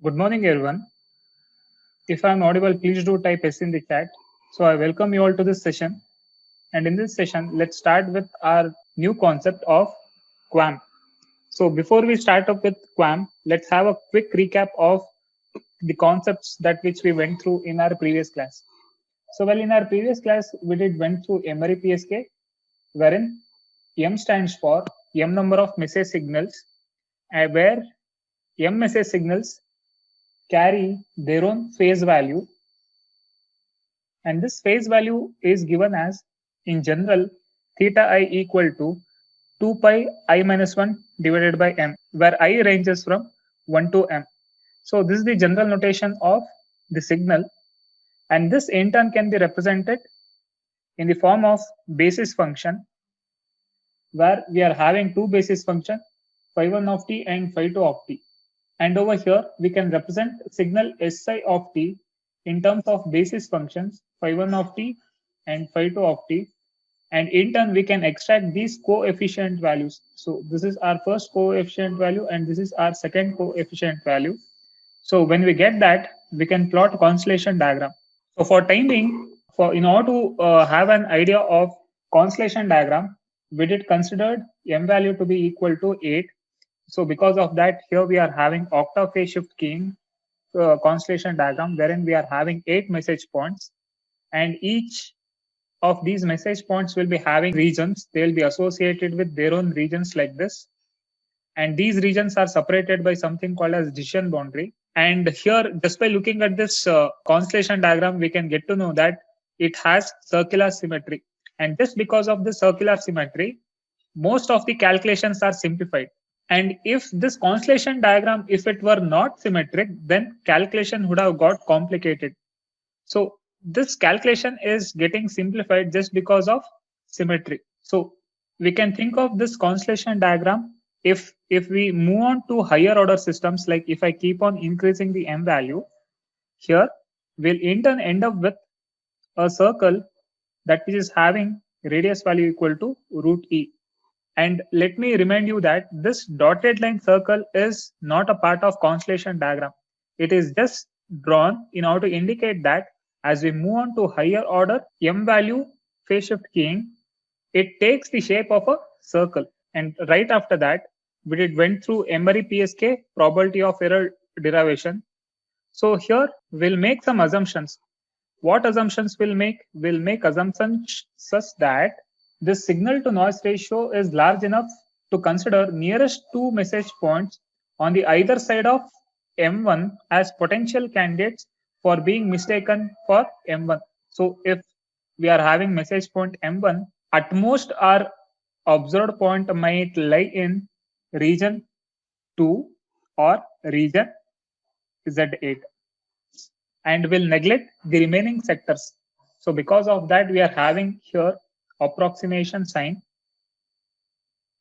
Good morning, everyone. If I'm audible, please do type S in the chat. So I welcome you all to this session. And in this session, let's start with our new concept of QAM. So before we start up with QAM, let's have a quick recap of the concepts that which we went through in our previous class. So well, in our previous class, we did went through Emory PSK, wherein M stands for M number of message signals, where M message signals carry their own phase value, and this phase value is given as, in general, theta I equal to 2 pi I minus 1 divided by m, where I ranges from 1 to m. So this is the general notation of the signal, and this in turn can be represented in the form of basis function, where we are having two basis function, phi1 of t and phi2 of t. And over here, we can represent signal Si of t in terms of basis functions, phi1 of t and phi2 of t. And in turn, we can extract these coefficient values. So this is our first coefficient value, and this is our second coefficient value. So when we get that, we can plot a constellation diagram. So for time being, in order to have an idea of constellation diagram, we did considered m value to be equal to 8. So because of that, here we are having octave phase shift keying constellation diagram, wherein we are having 8 message points, and each of these message points will be having regions. They will be associated with their own regions like this, and these regions are separated by something called as decision boundary. And here, just by looking at this constellation diagram, we can get to know that it has circular symmetry, and just because of the circular symmetry, most of the calculations are simplified. And if this constellation diagram, if it were not symmetric, then calculation would have got complicated. So this calculation is getting simplified just because of symmetry. So we can think of this constellation diagram if we move on to higher order systems, like if I keep on increasing the m value, here we'll in turn end up with a circle that which is having radius value equal to root e. And let me remind you that this dotted line circle is not a part of constellation diagram. It is just drawn in order to indicate that as we move on to higher order m value phase shift keying, it takes the shape of a circle. And right after that, we did went through Emory PSK probability of error derivation. So here we'll make some assumptions. What assumptions we'll make? We'll make assumptions such that this signal to noise ratio is large enough to consider nearest two message points on the either side of M1 as potential candidates for being mistaken for M1. So if we are having message point M1, at most our observed point might lie in region 2 or region Z8, and will neglect the remaining sectors. So because of that, we are having here approximation sign.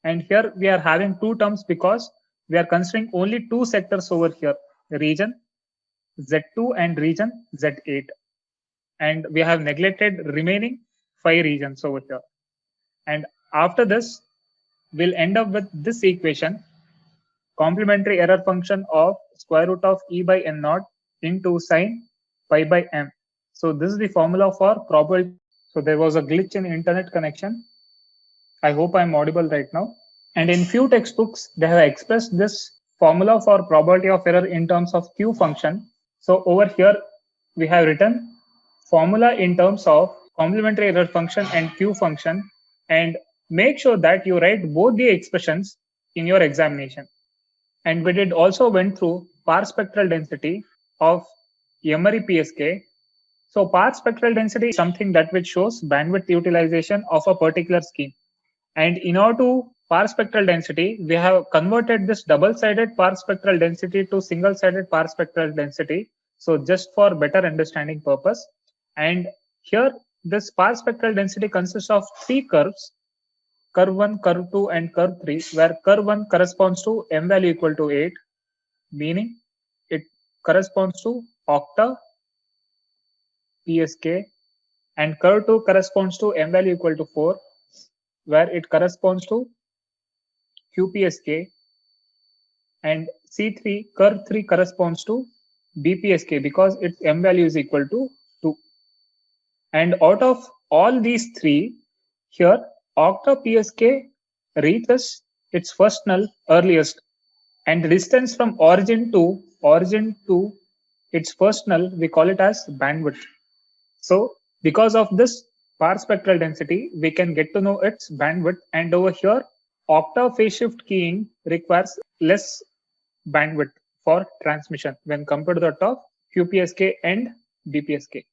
And here we are having two terms because we are considering only two sectors over here, region Z2 and region Z8. And we have neglected remaining 5 regions over here. And after this, we'll end up with this equation, complementary error function of square root of e by n naught into sine pi by m. So this is the formula for probability. So there was a glitch in internet connection. I hope I'm audible right now. And in few textbooks, they have expressed this formula for probability of error in terms of Q function. So over here, we have written formula in terms of complementary error function and Q function, and make sure that you write both the expressions in your examination. And we did also went through Parse spectral density of Emory PSK. So Parse spectral density is something that which shows bandwidth utilization of a particular scheme. And in order to Parse spectral density, we have converted this double-sided Parse spectral density to single-sided Parse spectral density. So just for better understanding purpose. And here, this Parse spectral density consists of three curves, curve 1, curve 2, and curve 3, where curve 1 corresponds to m value equal to 8, meaning it corresponds to octa PSK, and curve 2 corresponds to m value equal to 4, where it corresponds to QPSK, and C3 curve 3 corresponds to BPSK because its M value is equal to 2. And out of all these three, here octa PSK reaches its first null earliest, and the distance from origin to its first null we call it as bandwidth. So because of this power spectral density, we can get to know its bandwidth. And over here, octa phase shift keying requires less bandwidth for transmission when compared to that of QPSK and BPSK.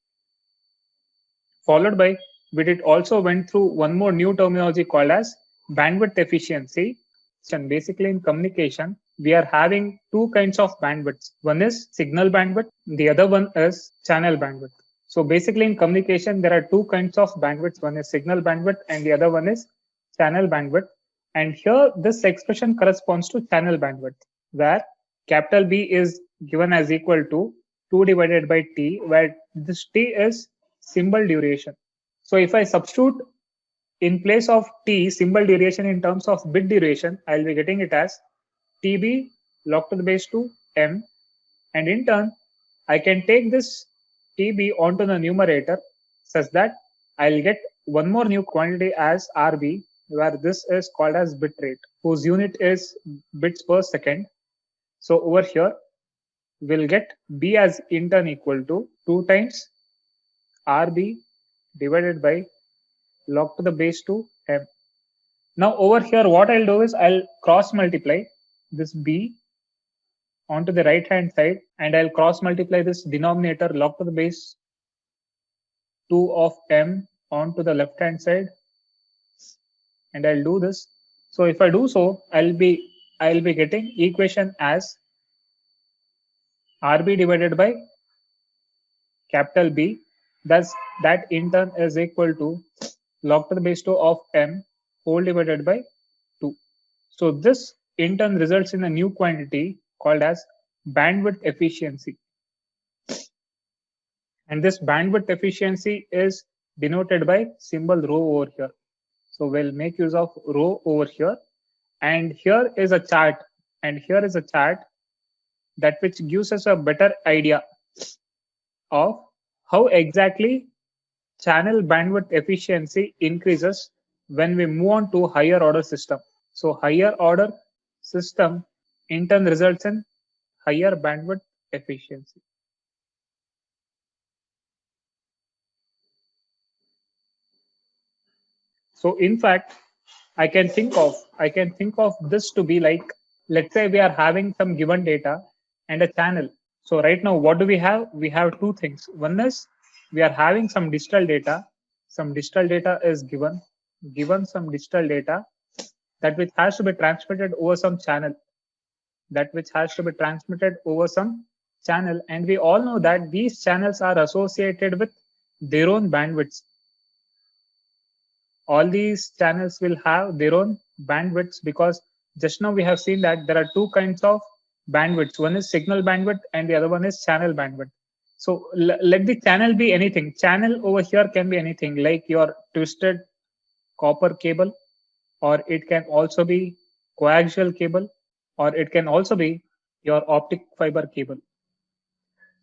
Followed by, we did also went through one more new terminology called as bandwidth efficiency. And basically in communication, we are having two kinds of bandwidths. One is signal bandwidth, the other one is channel bandwidth. So basically in communication, there are two kinds of bandwidths. One is signal bandwidth and the other one is channel bandwidth. And here this expression corresponds to channel bandwidth, where capital B is given as equal to 2 divided by T, where this T is symbol duration. So if I substitute in place of T symbol duration in terms of bit duration, I'll be getting it as TB log to the base 2 M. And in turn, I can take this TB onto the numerator such that I'll get one more new quantity as RB, where this is called as bit rate, whose unit is bits per second. So over here, we'll get B as in turn equal to 2 times RB divided by log to the base 2 M. Now over here, what I'll do is I'll cross multiply this B onto the right hand side, and I'll cross multiply this denominator log to the base 2 of M onto the left hand side, and I'll do this. So if I do so, I'll be getting equation as RB divided by capital B. Thus that in turn is equal to log to the base 2 of M whole divided by 2. So this in turn results in a new quantity called as bandwidth efficiency. And this bandwidth efficiency is denoted by symbol rho over here. So we'll make use of rho over here. And here is a chart. And here is a chart that which gives us a better idea of how exactly channel bandwidth efficiency increases when we move on to higher order system. So higher order system in turn results in higher bandwidth efficiency. So in fact, I can think of this to be like, let's say we are having some given data and a channel. So right now, what do we have? We have two things. One is we are having some digital data. Some digital data is given some digital data that which has to be transmitted over some channel. And we all know that these channels are associated with their own bandwidths. All these channels will have their own bandwidths, because just now we have seen that there are two kinds of bandwidths. One is signal bandwidth and the other one is channel bandwidth. So let the channel be anything. Channel over here can be anything, like your twisted copper cable, or it can also be coaxial cable, or it can also be your optic fiber cable.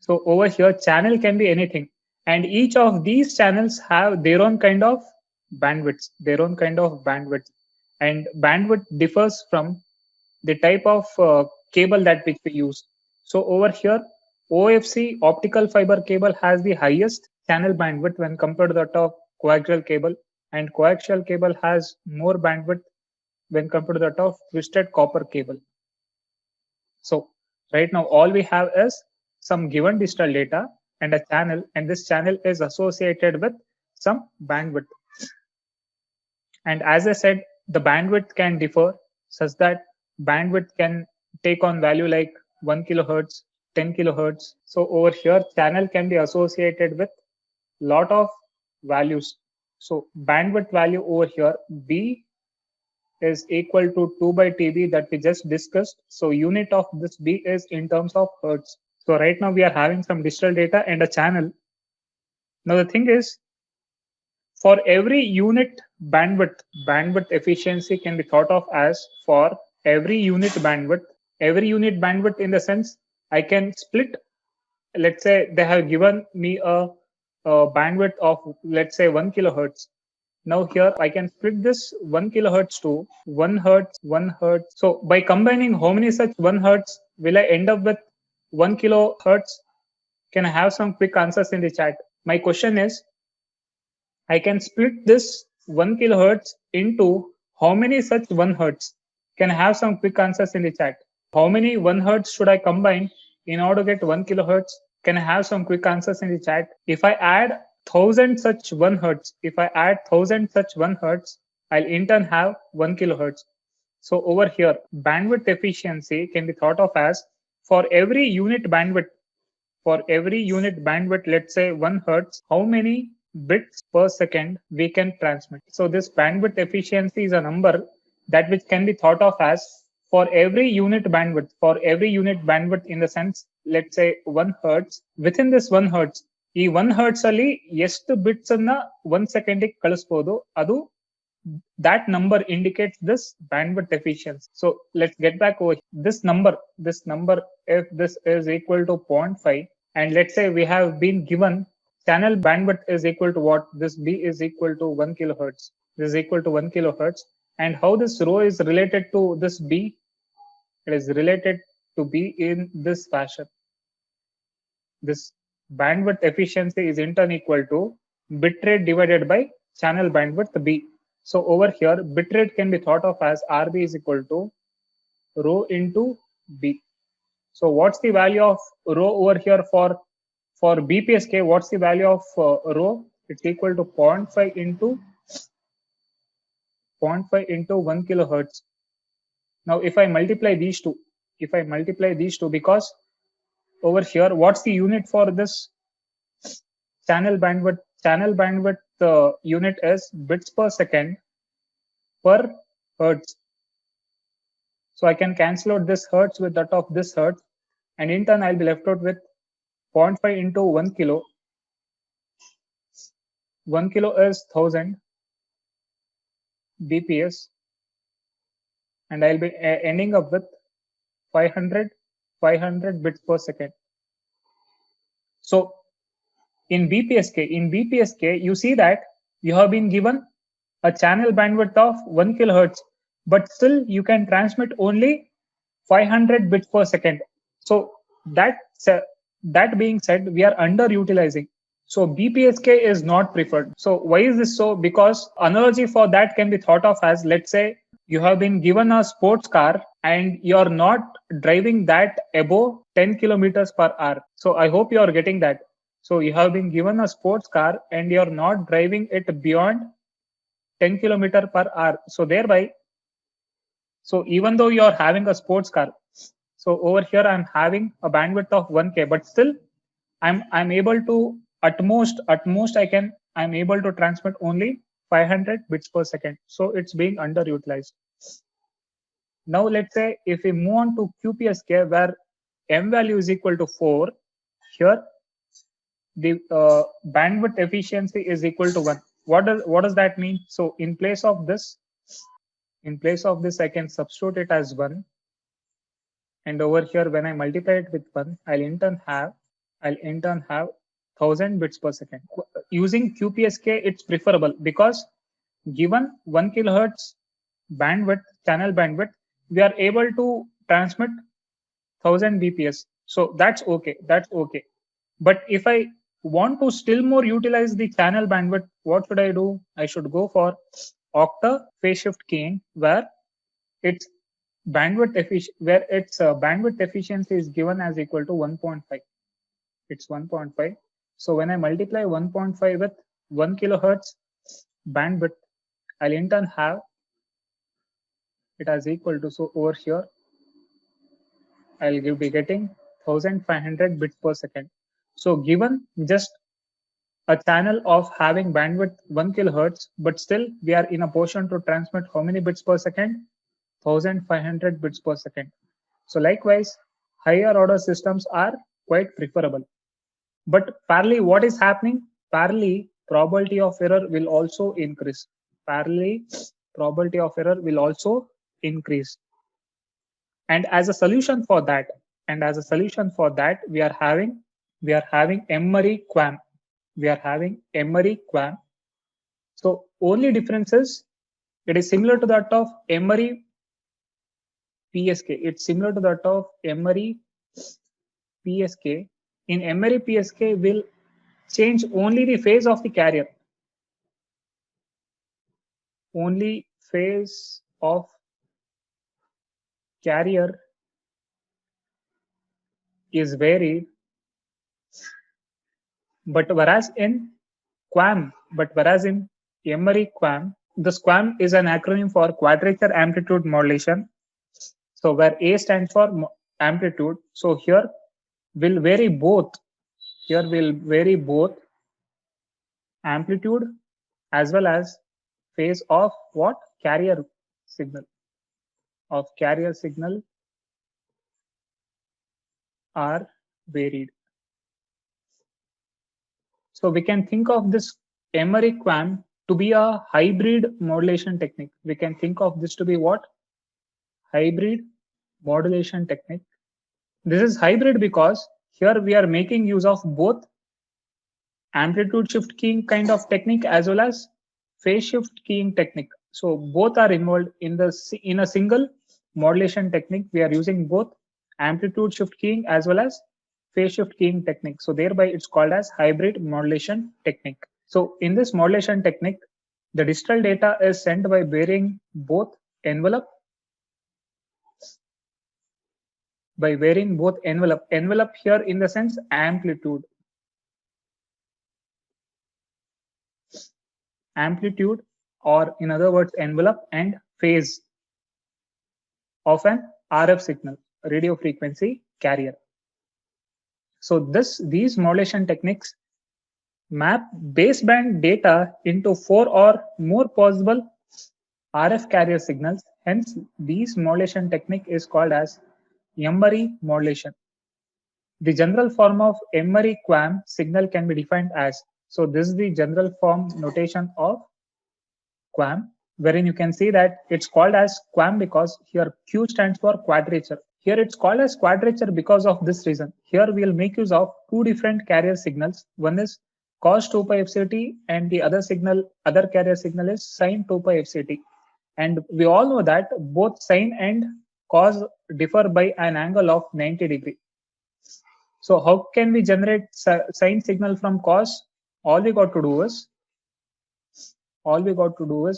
So over here, channel can be anything. And each of these channels have their own kind of bandwidths, and bandwidth differs from the type of cable that which we use. So over here, OFC optical fiber cable has the highest channel bandwidth when compared to that of coaxial cable, and coaxial cable has more bandwidth when compared to that of twisted copper cable. So right now, all we have is some given digital data and a channel, and this channel is associated with some bandwidth. And as I said, the bandwidth can differ such that bandwidth can take on value like 1 kilohertz, 10 kilohertz. So over here, channel can be associated with lot of values. So bandwidth value over here, B is equal to 2 by TB that we just discussed. So unit of this B is in terms of hertz. So right now we are having some digital data and a channel. Now the thing is, for every unit bandwidth efficiency can be thought of as, for every unit bandwidth every unit bandwidth in the sense I can split. Let's say they have given me a bandwidth of, let's say, 1 kilohertz. Now here I can split this 1 kilohertz to 1 hertz, 1 hertz. So by combining how many such 1 hertz will I end up with 1 kilohertz? Can I have some quick answers in the chat? My question is, I can split this 1 kilohertz into how many such 1 hertz? Can I have some quick answers in the chat? How many 1 hertz should I combine in order to get 1 kilohertz? Can I have some quick answers in the chat? If I add 1000 such 1 hertz, if I add 1000 such 1 hertz, I'll in turn have 1 kilohertz. So over here, bandwidth efficiency can be thought of as for every unit bandwidth, let's say 1 hertz, how many bits per second we can transmit. So this bandwidth efficiency is a number that which can be thought of as for every unit bandwidth in the sense, let's say 1 hertz, within this 1 hertz, ಈ 1 hertz ಅಲ್ಲಿ ಎಷ್ಟು bits ಅನ್ನ 1 second ಕಳಿಸಬಹುದು, ಅದು that number indicates this bandwidth efficiency. So let's get back over this number, if this is equal to 0.5, and let's say we have been given channel bandwidth is equal to what? This B is equal to 1 kilohertz. This is equal to 1 kilohertz. And how this rho is related to this B? It is related to B in this fashion. This bandwidth efficiency is in turn equal to bitrate divided by channel bandwidth B. So over here, bitrate can be thought of as RB is equal to rho into B. So what's the value of rho over here for BPSK? What's the value of rho? It's equal to 0.5 into 1 kilohertz. Now, if I multiply these two, because over here, what's the unit for this channel bandwidth? Channel bandwidth unit is bits per second per hertz. So I can cancel out this hertz with that of this hertz, and in turn I'll be left out with 0.5 into 1 kilo. 1 kilo is 1000 BPS, and I'll be ending up with 500 bits per second. So in BPSK, you see that you have been given a channel bandwidth of 1 kilohertz, but still you can transmit only 500 bits per second. So that being said, we are underutilizing. So BPSK is not preferred. So why is this so? Because analogy for that can be thought of as, let's say you have been given a sports car and you're not driving that above 10 kilometers per hour. So I hope you are getting that. So you have been given a sports car and you're not driving it beyond 10 kilometers per hour. So thereby, so even though you're having a sports car, so over here I'm having a bandwidth of 1K, but still I'm able to at most I'm able to transmit only 500 bits per second. So it's being underutilized. Now let's say if we move on to QPSK, where M value is equal to 4, here the bandwidth efficiency is equal to 1. What does that mean? So in place of this I can substitute it as 1, and over here when I multiply it with 1, I'll in turn have 1000 bits per second. Using QPSK, it's preferable because given 1 kilohertz bandwidth, channel bandwidth, we are able to transmit 1000 BPS. So that's okay. But if I want to still more utilize the channel bandwidth, what should I do? I should go for octa phase shift keying, where its bandwidth efficiency is given as equal to 1.5. It's 1.5. So when I multiply 1.5 with 1 kilohertz bandwidth, I'll in turn have it as equal to, so over here I'll be getting 1500 bits per second. So given just a channel of having bandwidth 1 kilohertz, but still we are in a position to transmit how many bits per second? 1500 bits per second. So likewise, higher order systems are quite preferable. But parallelly, what is happening? Parallelly, probability of error will also increase. And as a solution for that, we are having Emery QAM. We are having Emery QAM. So only difference is it is similar to that of Emery PSK. It's similar to that of Emery PSK. In Emery PSK, will change only the phase of the carrier. Only phase of carrier is varied, but whereas in Emery QAM, this QAM is an acronym for quadrature amplitude modulation. So where A stands for amplitude, so here will vary both. Here will vary both amplitude as well as phase of what? Carrier signal. Of carrier signal are varied. So we can think of this Emery QAM to be a hybrid modulation technique. We can think of this to be what? Hybrid modulation technique. This is hybrid because here we are making use of both amplitude shift keying kind of technique as well as phase shift keying technique. So both are involved in a single modulation technique. We are using both amplitude shift keying as well as phase shift keying technique. So thereby it's called as hybrid modulation technique. So in this modulation technique, the digital data is sent by varying both envelope envelope here in the sense amplitude or in other words envelope and phase of an RF signal, radio frequency carrier. So these modulation techniques map baseband data into 4 or more possible RF carrier signals. Hence, this modulation technique is called as Emery modulation. The general form of Emery QAM signal can be defined as, so this is the general form notation of QAM, wherein you can see that it's called as QAM because here Q stands for quadrature. Here it's called as quadrature because of this reason. Here we'll make use of two different carrier signals. One is cos 2 pi fct and the other carrier signal is sin 2 pi fct. And we all know that both sine and cos differ by an angle of 90 degree. So how can we generate sine signal from cos? All we got to do is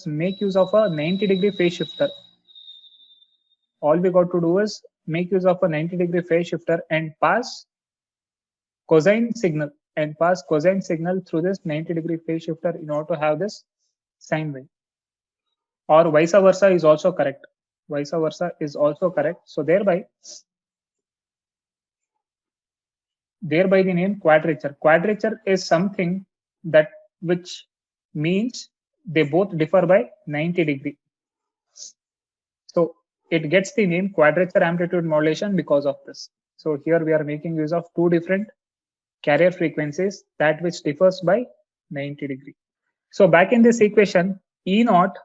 make use of a 90 degree phase shifter. All we got to do is make use of a 90 degree phase shifter and pass cosine signal through this 90 degree phase shifter in order to have this sine wave. Or vice versa is also correct. So thereby the name quadrature. Quadrature is something that which means they both differ by 90 degree. So it gets the name quadrature amplitude modulation because of this. So here we are making use of two different carrier frequencies that which differs by 90 degree. So back in this equation, E naught,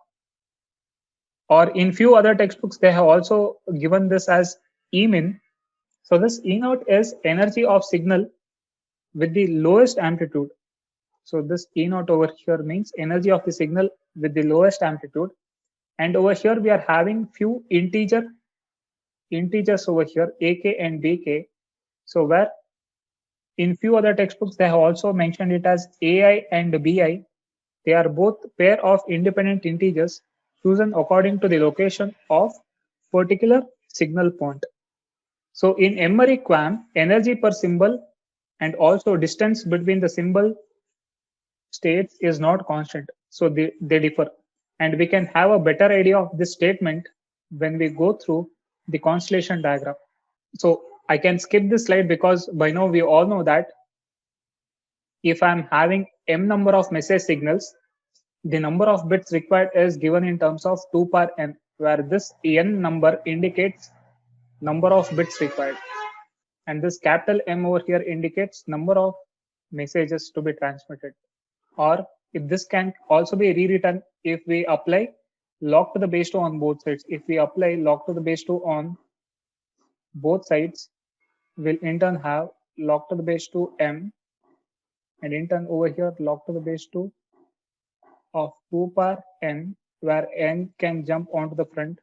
or in few other textbooks, they have also given this as E min. So this E naught is energy of signal with the lowest amplitude. So this E naught over here means energy of the signal with the lowest amplitude. And over here we are having few integers over here, AK and BK. So where in few other textbooks they have also mentioned it as AI and BI. They are both pair of independent integers chosen according to the location of particular signal point. So in Emery QAM, energy per symbol and also distance between the symbol states is not constant. So they differ. And we can have a better idea of this statement when we go through the constellation diagram. So I can skip this slide because by now we all know that if I'm having m number of message signals, the number of bits required is given in terms of 2 power n, where this n number indicates number of bits required. And this capital M over here indicates number of messages to be transmitted. Or if this can also be rewritten if we apply log to the base 2 on both sides. If we apply log to the base 2 on both sides will in turn have log to the base 2 m, and in turn over here log to the base 2 of 2 power n, where n can jump onto the front,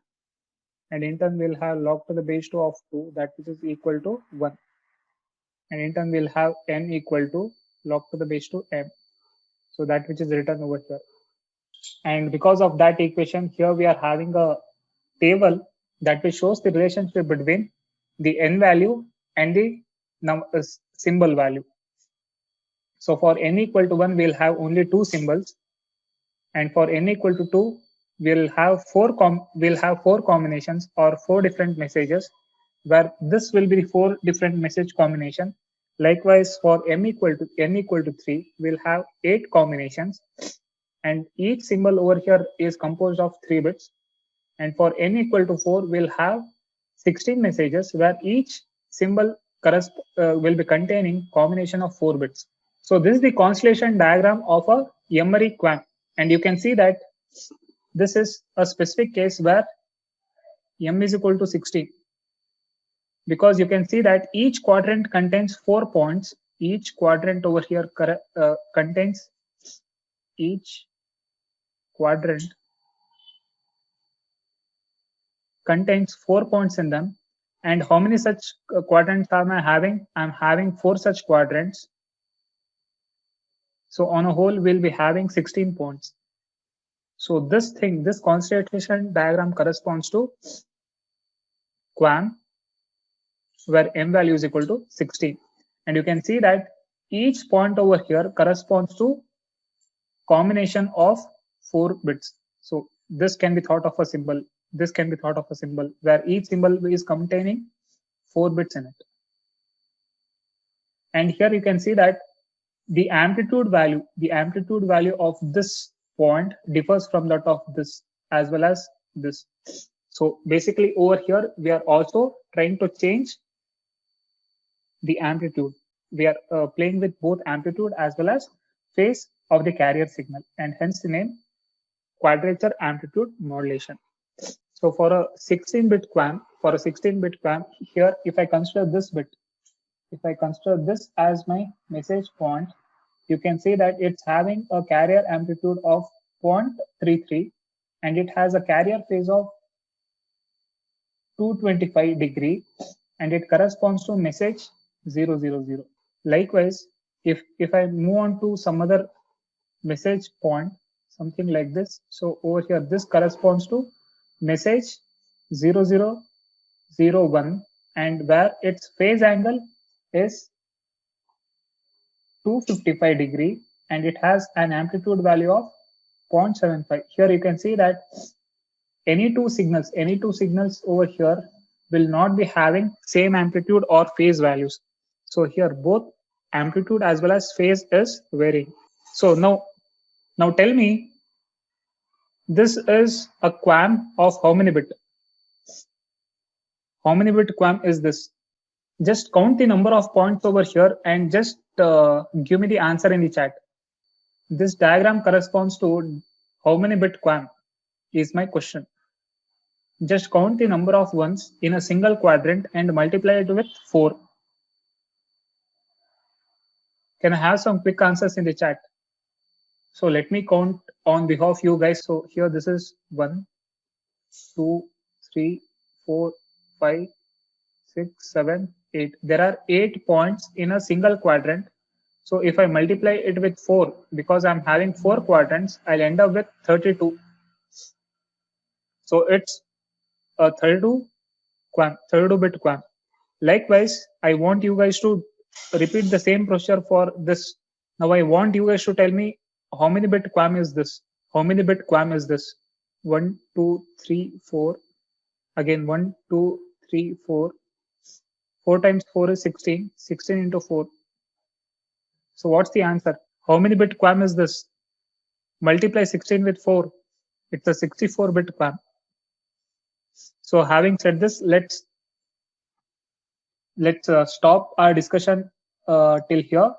and in turn we'll have log to the base 2 of 2, that which is equal to 1, and in turn we'll have n equal to log to the base 2 m, so that which is written over here. And because of that equation, here we are having a table that will shows the relationship between the n value and the symbol value. So for n equal to 1, we'll have only two symbols, and for n equal to 2, we'll have four combinations or four different messages, where this will be the four different message combination. Likewise, for n equal to 3, we'll have 8 combinations, and each symbol over here is composed of 3 bits. And for n equal to 4, we'll have 16 messages, where each symbol will be containing combination of 4 bits. So this is the constellation diagram of a Emery QAM, and you can see that this is a specific case where m is equal to 16, because you can see that each quadrant contains 4 points. Each quadrant over here contains each quadrant contains 4 points in them. And how many such quadrants am I having? I'm having 4 such quadrants. So on a whole, we'll be having 16 points. So this constellation diagram corresponds to QAM, where m value is equal to 16. And you can see that each point over here corresponds to combination of 4 bits. So this can be thought of a symbol. This can be thought of a symbol where each symbol is containing 4 bits in it. And here you can see that the amplitude value of this point differs from that of this as well as this. So basically over here, we are also trying to change the amplitude. We are playing with both amplitude as well as phase of the carrier signal, and hence the name quadrature amplitude modulation. So for a 16-bit QAM, here if I consider this bit, if I consider this as my message point, you can see that it's having a carrier amplitude of 0.33, and it has a carrier phase of 225 degree, and it corresponds to message 000. Likewise, if I move on to some other message point, something like this, so over here this corresponds to message 0001, and where its phase angle is 255 degree, and it has an amplitude value of 0.75. Here you can see that any two signals over here will not be having same amplitude or phase values. So here both amplitude as well as phase is varying. So now tell me, this is a QAM of how many bit? How many bit QAM is this? Just count the number of points over here and just give me the answer in the chat. This diagram corresponds to how many bit QAM is my question. Just count the number of ones in a single quadrant and multiply it with 4. Can I have some quick answers in the chat? So let me count on behalf of you guys. So here this is 1, 2, 3, 4, 5, 6, 7, 8. There are 8 points in a single quadrant. So if I multiply it with 4, because I'm having 4 quadrants, I'll end up with 32. So it's a 32-bit QAM. Likewise, I want you guys to repeat the same procedure for this. Now I want you guys to tell me how many bit QAM is this? How many bit QAM is this? 1, 2, 3, 4. Again 1, 2, 3, 4. 4 times 4 is 16. 16 into 4. So what's the answer? How many bit QAM is this? Multiply 16 with 4. It's a 64-bit QAM. So having said this, let's stop our discussion till here.